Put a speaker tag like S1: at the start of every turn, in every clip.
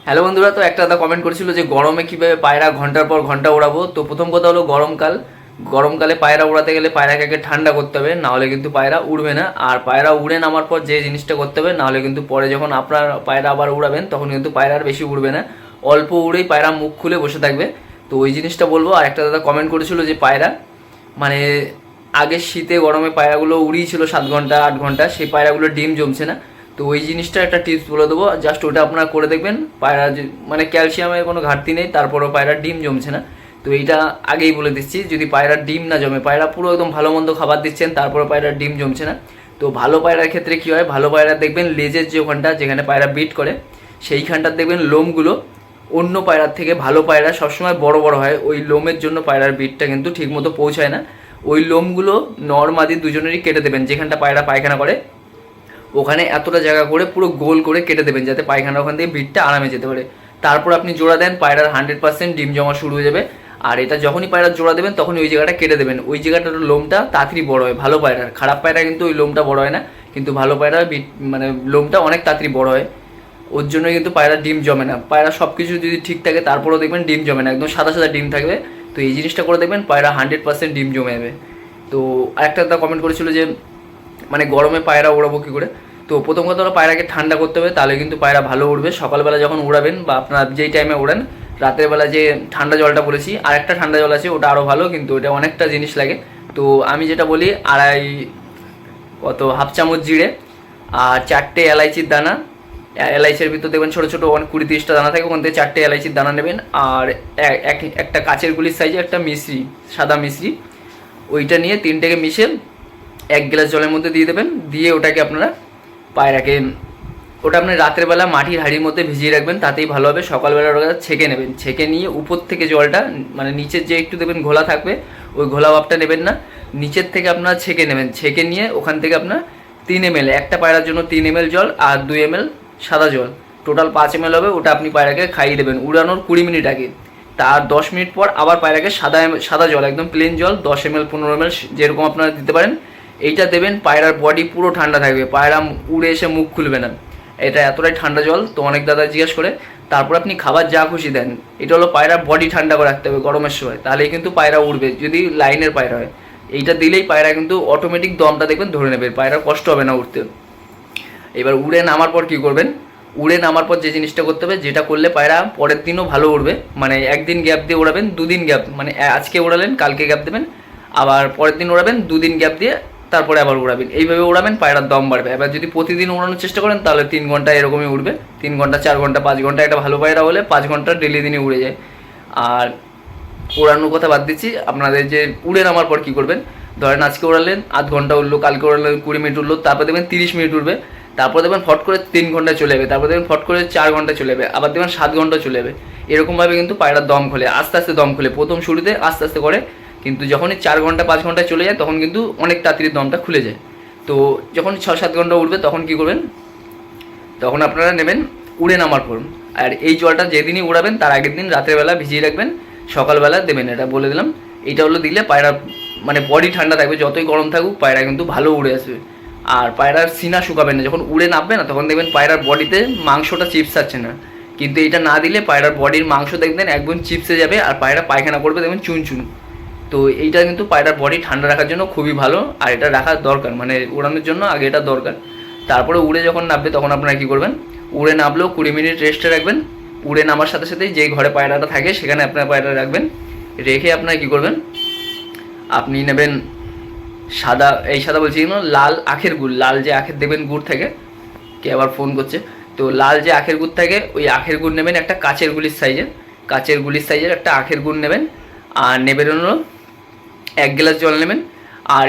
S1: Hello বন্ধুরা, তো একটা দাদা কমেন্ট করেছিল যে গরমে কীভাবে পায়রা ঘন্টার পর ঘন্টা ওড়াবো। তো প্রথম কথা হলো গরমকালে পায়রা ওড়াতে গেলে পায়রাকে আগে ঠান্ডা করতে হবে, নাহলে কিন্তু পায়রা উড়বে না। আর পায়রা উড়ে নামার পর যে জিনিসটা করতে হবে, নাহলে কিন্তু পরে যখন আপনার পায়রা আবার উড়াবেন তখন কিন্তু পায়রা আর বেশি উড়বে না, অল্প উড়েই পায়রা মুখ খুলে বসে থাকবে। তো ওই জিনিসটা বলবো। আর একটা দাদা কমেন্ট করেছিল যে পায়রা মানে আগে শীতে গরমে পায়রাগুলো উড়িয়েছিল 7 ঘন্টা 8 ঘন্টা, সেই পায়রাগুলো ডিম জমছে না। তো ওই জিনিসটা একটা টিপস বলে দেবো, জাস্ট ওটা আপনারা করে দেখবেন। পায়রা মানে ক্যালসিয়ামের কোনো ঘাটতি নেই, তারপরেও পায়রার ডিম জমছে না। তো এইটা আগেই বলে দিচ্ছি, যদি পায়রার ডিম না জমে, পায়রা পুরো একদম ভালো মন্দ খাবার দিচ্ছেন তারপরে পায়রার ডিম জমছে না, তো ভালো পায়রার ক্ষেত্রে কী হয়, ভালো পায়রা দেখবেন লেজের যে ওখানটা যেখানে পায়রা বিট করে সেইখানটার দেখবেন লোমগুলো অন্য পায়রার থেকে, ভালো পায়রা সবসময় বড় বড় হয়, ওই লোমের জন্য পায়রার বিটটা কিন্তু ঠিকমতো পৌঁছায় না। ওই লোমগুলো নরমাদি দুজনেরই কেটে দেবেন, যেখানটা পায়রা পায়খানা করে ওখানে এতটা জায়গা করে পুরো গোল করে কেটে দেবেন, যাতে পায়খানা ওখান থেকে বিটটা আরামে যেতে পারে। তারপর আপনি জোড়া দেন, পায়রার 100% ডিম জমা শুরু হয়ে যাবে। আর এটা যখনই পায়রার জোড়া দেবেন তখনই ওই জায়গাটা কেটে দেবেন, ওই জায়গাটার লোমটা তাড়াতাড়ি বড় হয় ভালো পায়রার। খারাপ পায়রা কিন্তু ওই লোমটা বড় হয় না, কিন্তু ভালো পায়রার মানে লোমটা অনেক তাড়াতাড়ি বড় হয়, ওর জন্যই কিন্তু পায়রা ডিম জমে না। পায়রা সব কিছু যদি ঠিক থাকে তারপরেও দেখবেন ডিম জমে না, একদম সাদা সাদা ডিম থাকবে। তো এই জিনিসটা করে দেখবেন পায়রা 100% ডিম জমে যাবে। তো আরেকটা দাদা কমেন্ট করেছিল যে মানে গরমে পায়রা ওড়াবো কী করে। তো প্রথম কথা হলো পায়রাকে ঠান্ডা করতে হবে, তাহলে কিন্তু পায়রা ভালো উড়বে। সকালবেলা যখন উড়াবেন বা আপনার যেই টাইমে ওড়েন, রাতের বেলা যে ঠান্ডা জলটা বলেছি, আর একটা ঠান্ডা জল আছে ওটা আরও ভালো, কিন্তু ওটা অনেকটা জিনিস লাগে। তো আমি যেটা বলি, হাফ চামচ জিরে আর 4টে এলাইচির দানা, এলাইচের ভিতর দেখবেন ছোটো ছোটো 20-30টা দানা থাকে, ওখান থেকে 4টে এলাইচির দানা নেবেন। আর একটা কাচের গুলির সাইজে একটা মিশ্রি, সাদা মিশ্রি, ওইটা নিয়ে 3টেকে মিশে 1 গ্লাস জলের মধ্যে দিয়ে দেবেন। দিয়ে ওটাকে আপনারা পায়রাকে, ওটা আপনি রাতের বেলা মাটির হাঁড়ির মধ্যে ভিজিয়ে রাখবেন, তাতেই ভালো হবে। সকালবেলা ওটা ছেঁকে নেবেন, ছেঁকে নিয়ে উপর থেকে জলটা, মানে নিচের যে একটু দেবেন ঘোলা থাকবে ওই ঘোলা ভাবটা নেবেন না, নিচের থেকে আপনারা ছেঁকে নেবেন। ছেঁকে নিয়ে ওখান থেকে আপনার 3 ml, একটা পায়রার জন্য 3 ml জল আর 2 ml সাদা জল, টোটাল 5 ml হবে। ওটা আপনি পায়রাকে খাইয়ে দেবেন উড়ানোর 20 মিনিট আগে। তার 10 মিনিট পর আবার পায়রাকে সাদা জল, একদম প্লেন জল 10 ml 15 ml যেরকম আপনারা দিতে পারেন, এইটা দেবেন। পায়রার বডি পুরো ঠান্ডা থাকবে, পায়রা উড়ে এসে মুখ খুলবে না, এটা এতটাই ঠান্ডা জল। তো অনেক দাদা জিজ্ঞেস করে। তারপর আপনি খাবার যা খুশি দেন, এটা হলো পায়রার বডি ঠান্ডা করে রাখতে হবে গরমের সময়, তাহলেই কিন্তু পায়রা উড়বে, যদি লাইনের পায়রা হয়। এইটা দিলেই পায়রা কিন্তু অটোমেটিক দমটা দেখবেন ধরে নেবে, পায়রার কষ্ট হবে না উঠতে। এবার উড়ে নামার পর কী করবেন, উড়ে নামার পর যে জিনিসটা করতে হবে, যেটা করলে পায়রা পরের দিনও ভালো উড়বে, মানে একদিন গ্যাপ দিয়ে ওড়াবেন, 2 দিন গ্যাপ, মানে আজকে ওড়ালেন কালকে গ্যাপ দেবেন, আবার পরের দিন ওড়াবেন, 2 দিন গ্যাপ দিয়ে তারপরে আবার উড়াবেন। এইভাবে উড়াবেন, পায়রার দম বাড়বে। এবার যদি প্রতিদিন উড়ানোর চেষ্টা করেন তাহলে 3 ঘন্টা এরকমই উড়বে, 3 ঘন্টা 4 ঘন্টা 5 ঘন্টা, একটা ভালো পায়রা হলে 5 ঘন্টা ডেলি দিনে উড়ে যায়। আর ওড়ানোর কথা বাদ দিচ্ছি, আপনাদের যে উড়ে নামার পর কী করবেন, ধরেন আজকে ওড়ালেন 8 ঘন্টা উঠলো, কালকে ওড়ালেন 20 মিনিট উঠলো, তারপর দেখবেন 30 মিনিট উঠবে, তারপর দেখবেন ফট করে 3 ঘন্টা চলে যাবে, তারপর দেখবেন ফট করে 4 ঘন্টা চলে যাবে, আবার দেখবেন 7 ঘন্টা চলে যাবে। এরকমভাবে কিন্তু পায়রার দম খোলে, আস্তে আস্তে দম খোলে, প্রথম শুরুতে আস্তে আস্তে করে, কিন্তু যখনই 4 ঘন্টা 5 ঘন্টা চলে যায় তখন কিন্তু অনেক তাড়াতাড়ি দমটা খুলে যায়। তো যখন 6-7 ঘন্টা উঠবে তখন কী করবেন, তখন আপনারা নেবেন উড়ে নামার পর। আর এই জলটা যেদিনই উড়াবেন তার আগের দিন রাতের বেলা ভিজিয়ে রাখবেন, সকালবেলা দেবেন, এটা বলে দিলাম। এইটা হলো দিলে পায়রা মানে বডি ঠান্ডা থাকবে, যতই গরম থাকুক পায়রা কিন্তু ভালো উড়ে আসবে। আর পায়রার সিনা শুকাবে না, যখন উড়ে নামবে না তখন দেখবেন পায়রার বডিতে মাংসটা চিপসাচ্ছে না, কিন্তু এটা না দিলে পায়রার বডির মাংস দেখবেন একদম চিপসে যাবে, আর পায়রা পায়খানা করবে দেখবেন চুন। তো এইটা কিন্তু পায়রার বডি ঠান্ডা রাখার জন্য খুবই ভালো, আর এটা রাখা দরকার, মানে উড়ানোর জন্য আগে এটা দরকার। তারপরে উড়ে যখন নামবে তখন আপনারা কী করবেন, উড়ে নামলেও 20 মিনিট রেস্টে রাখবেন। উড়ে নামার সাথে সাথেই যেই ঘরে পায়রাটা থাকে সেখানে আপনার পায়রা রাখবেন, রেখে আপনারা কী করবেন, আপনি নেবেন সাদা বলছি কেন, লাল আখের গুড়, লাল যে আখের দেবেন গুড় থাকে, কে আবার ফোন করছে, তো লাল যে আখের গুড় থাকে ওই আখের গুড় নেবেন, একটা কাচের গুলির সাইজের একটা আখের গুড় নেবেন। আর নেবেন হলো 1 গ্লাস জল নেবেন, আর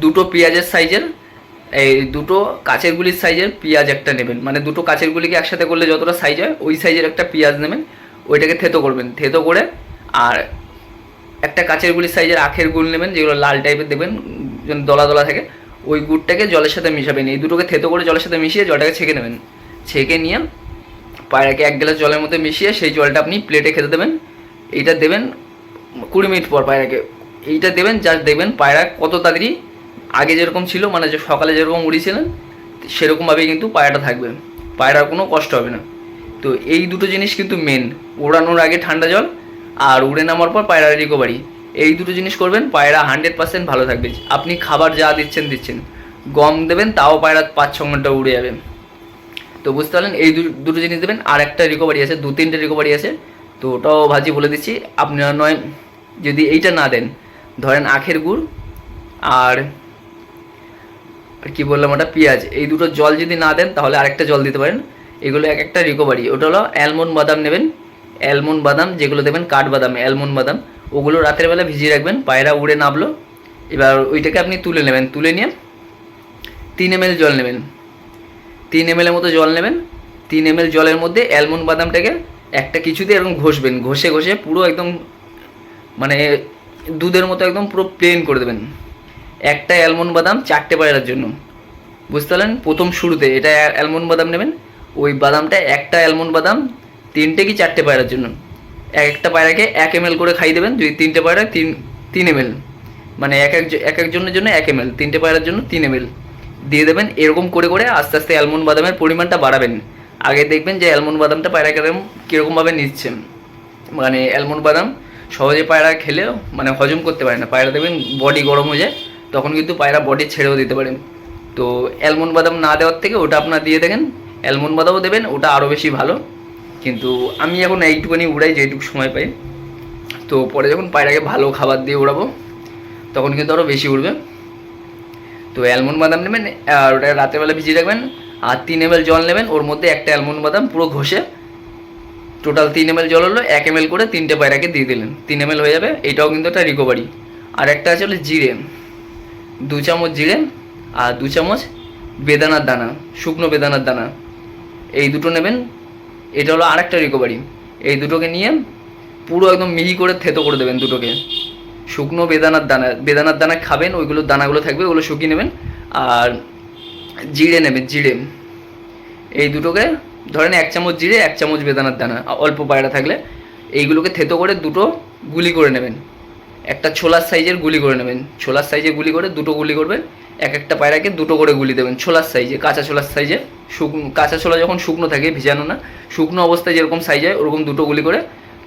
S1: দুটো পেঁয়াজের সাইজের, এই দুটো কাচের গুলির সাইজের পেঁয়াজ একটা নেবেন, মানে দুটো কাচের গুলিকে একসাথে করলে যতটা সাইজ হয় ওই সাইজের একটা পেঁয়াজ নেবেন, ওইটাকে থেতো করবেন, থেতো করে। আর একটা কাচের গুলির সাইজের আখের গুড় নেবেন, যেগুলো লাল টাইপের দেখবেন দলা দলা থাকে, ওই গুড়টাকে জলের সাথে মিশাবেন, এই দুটোকে থেতো করে জলের সাথে মিশিয়ে জলটাকে ছেঁকে নেবেন। ছেঁকে নিয়ে পায়রাকে 1 গ্লাস জলের মধ্যে মিশিয়ে সেই জলটা আপনি প্লেটে খেতে দেবেন। এইটা দেবেন 20 মিনিট পর পায়রাকে, এইটা দেবেন, জাস্ট দেখবেন পায়রা কত তাড়াতাড়ি আগে যেরকম ছিল, মানে যে সকালে যেরকম উড়িয়েছিলেন সেরকমভাবেই কিন্তু পায়রাটা থাকবে, পায়রার কোনো কষ্ট হবে না। তো এই দুটো জিনিস কিন্তু মেন, ওড়ানোর আগে ঠান্ডা জল আর উড়ে নামার পর পায়রা রিকভারি, এই দুটো জিনিস করবেন, পায়রা 100% ভালো থাকবে। আপনি খাবার যা দিচ্ছেন, গম দেবেন তাও পায়রা 5-6 ঘন্টা উড়ে যাবে। তো বুঝতে পারলেন, এই দুটো জিনিস দেবেন। আর একটা রিকভারি আছে, 2-3টে রিকভারি আছে, তো ওটাও ভাজি বলে দিচ্ছি। আপনারা নয় যদি এইটা না দেন, ধরেন আখের গুড় আর কি বললাম ওটা, পেঁয়াজ, এই দুটো জল যদি না দেন তাহলে আরেকটা জল দিতে পারেন। এগুলো এক একটা রিকভারি। ওটা হলো অ্যালমন্ড বাদাম নেবেন, অ্যালমন্ড বাদাম যেগুলো দেবেন, কাঠবাদাম, অ্যালমন্ড বাদাম, ওগুলো রাতের বেলা ভিজিয়ে রাখবেন। পায়রা উড়ে নামলো, এবার ওইটাকে আপনি তুলে নেবেন, তুলে নিয়ে 3 ml জল নেবেন, 3 ml মতো জল নেবেন। 3 ml জলের মধ্যে অ্যালমন্ড বাদামটাকে একটা কিছুতে এরকম ঘষবেন, ঘষে ঘষে পুরো একদম মানে দুধের মতো একদম পুরো প্লেন করে দেবেন। একটা অ্যালমন্ড বাদাম 4টে পায়রার জন্য, বুঝতে পারলেন? প্রথম শুরুতে এটা অ্যালমন্ড বাদাম নেবেন, ওই বাদামটা একটা অ্যালমন্ড বাদাম 3টে কি 4টে পায়রার জন্য, একটা পায়রাকে 1 ml করে খাইয়ে দেবেন। যদি 3টে পায়রা 3 ml, মানে এক একজনের জন্য 1 ml, 3টে পায়রার জন্য 3 ml দিয়ে দেবেন। এরকম করে করে আস্তে আস্তে অ্যালমন্ড বাদামের পরিমাণটা বাড়াবেন। আগে দেখবেন যে অ্যালমন্ড বাদামটা পায়রা কীরকমভাবে নিচ্ছে, মানে অ্যালমন্ড বাদাম সহজে পায়রা খেলেও মানে হজম করতে পারে না, পায়রা দেখবেন বডি গরম হয়ে যায়, তখন কিন্তু পায়রা বডি ছেড়েও দিতে পারে। তো অ্যালমন্ড বাদাম না দেওয়ার থেকে ওটা আপনার দিয়ে দেখেন, অ্যালমন্ড বাদামও দেবেন, ওটা আরও বেশি ভালো। কিন্তু আমি এখন এইটুকুনি উড়াই যেটুকু সময় পাই। তো পরে যখন পায়রাকে ভালো খাবার দিয়ে উড়াবো তখন কিন্তু আরও বেশি উড়বে। তো অ্যালমন্ড বাদাম নেবেন আর ওটা রাতেরবেলা ভিজিয়ে রাখবেন। আর 3 ml জল নেবেন, ওর মধ্যে একটা অ্যালমন্ড বাদাম পুরো ঘষে, টোটাল 3 ml জল হলো, 1 ml করে 3টে পায়রাকে দিয়ে দিলেন, 3 ml হয়ে যাবে। এটাও কিন্তু একটা রিকভারি। আর একটা আছে হলো জিরে, 2 চামচ জিরে আর 2 চামচ বেদানার দানা, শুকনো বেদানার দানা, এই দুটো নেবেন। এটা হলো আরেকটা রিকভারি। এই দুটোকে নিয়ে পুরো একদম মিহি করে থেতো করে দেবেন দুটোকে। শুকনো বেদানার দানা খাবেন, ওইগুলো দানাগুলো থাকবে, ওগুলো শুকিয়ে নেবেন। আর জিরে নেবেন, জিরে, এই দুটোকে ধরেন 1 চামচ জিরে, 1 চামচ বেদানার দানা, অল্প পায়রা থাকলে এইগুলোকে থেতো করে দুটো গুলি করে নেবেন। একটা ছোলার সাইজের গুলি করে নেবেন, ছোলার সাইজে গুলি করে দুটো গুলি করবেন। একটা পায়রাকে দুটো করে গুলি দেবেন ছোলার সাইজে, কাঁচা ছোলার সাইজে। কাঁচা ছোলা যখন শুকনো থাকে, ভিজানো না, শুকনো অবস্থায় যেরকম সাইজ হয় ওরকম দুটো গুলি করে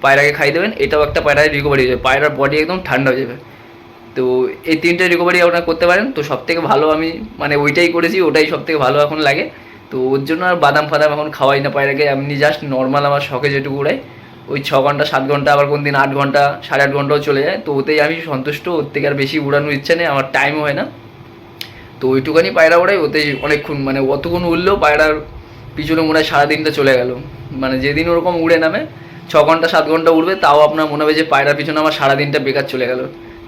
S1: পায়রাকে খাই দেবেন। এটাও একটা পায়রার রিকভারি হয়ে যাবে, পায়রার বডি একদম ঠান্ডা হয়ে যাবে। তো এই 3টে রিকভারি আপনারা করতে পারেন। তো সবথেকে ভালো আমি মানে ওইটাই করেছি, ওটাই সবথেকে ভালো এখন লাগে। তো ওর জন্য আর বাদাম ফাদাম এখন খাওয়াই না পায়রাকে, এমনি জাস্ট নর্মাল আমার শখে যেটুকু উড়াই, ওই 6 ঘন্টা 7 ঘন্টা, আবার কোন দিন 8 ঘন্টা 8.5 ঘন্টাও চলে যায়। তো ওতেই আমি সন্তুষ্ট, ওর থেকে আর বেশি উড়ানোর ইচ্ছা নেই, আমার টাইমও হয় না। তো ওইটুকানি পায়রা ওড়াই, ওতেই অনেকক্ষণ, মানে অতক্ষণ উড়লেও পায়রার পিছনে মনে হয় সারাদিনটা চলে গেল। মানে যেদিন ওরকম উড়ে নামে 6 ঘন্টা 7 ঘন্টা উড়বে, তাও আপনার মনে হবে যে পায়রার পিছনে আমার সারাদিনটা বেকার চলে গেল।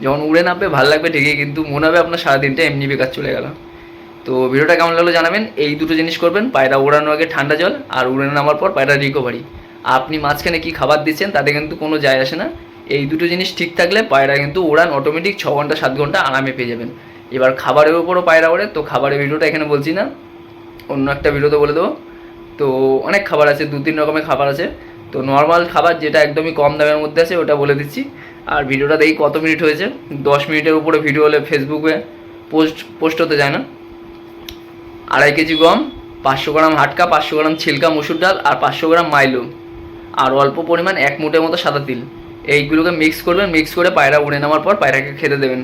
S1: যখন উড়ে নামবে ভালো লাগবে ঠিকই, কিন্তু মনে হবে আপনার সারাদিনটা এমনি বেকার চলে গেল। তো ভিডিওটা কেমন লাগলো জানাবেন। এই দুটো জিনিস করবেন, পায়রা ওড়ানোর আগে ঠান্ডা জল, আর উড়ে নামার পর পায়রা রিকভারি। আপনি মাঝখানে কি খাবার দিচ্ছেন তাতে কিন্তু কোনো যায় আসে না। এই দুটো জিনিস ঠিক থাকলে পায়রা কিন্তু উড়ান অটোমেটিক 6 ঘন্টা 7 ঘন্টা আরামে পেয়ে যাবেন। এবার খাবারের উপরও পায়রা ওড়ে, তো খাবারের ভিডিওটা এখানে বলছি না, অন্য একটা ভিডিওতে বলে দেবো। তো অনেক খাবার আছে, 2-3 রকমের খাবার আছে। তো নর্মাল খাবার যেটা একদমই কম দামের মধ্যে আছে ওটা বলে দিচ্ছি। আর ভিডিওটা দেখি কত মিনিট হয়েছে, 10 মিনিটের উপরে ভিডিও হলে ফেসবুকে পোস্ট হতে যায় না। 2.5 কেজি গম, 500 গ্রাম হাটকা, 500 গ্রাম ছিলকা মসুর ডাল, আর 500 গ্রাম মাইলো, আর অল্প পরিমাণ 1 মুঠের মতো সাদা তিল, এইগুলোকে মিক্স করবেন। মিক্স করে পায়রা উড়ে নামার পর পায়রাকে খেতে দেবেন,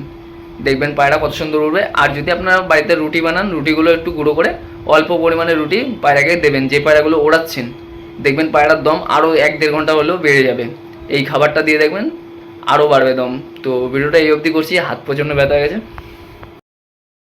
S1: দেখবেন পায়রা কত সুন্দর উড়বে। আর যদি আপনারা বাড়িতে রুটি বানান, রুটিগুলো একটু গুঁড়ো করে অল্প পরিমাণে রুটি পায়রাকে দেবেন, যে পায়রাগুলো ওড়াচ্ছেন, দেখবেন পায়রার দম আরও 1-1.5 ঘন্টা হলেও বেড়ে যাবে। এই খাবারটা দিয়ে দেখবেন আরও বাড়বে দম। তো ভিডিওটা এই অবধি করছি, হাত প্রচণ্ড ব্যথা হয়ে গেছে।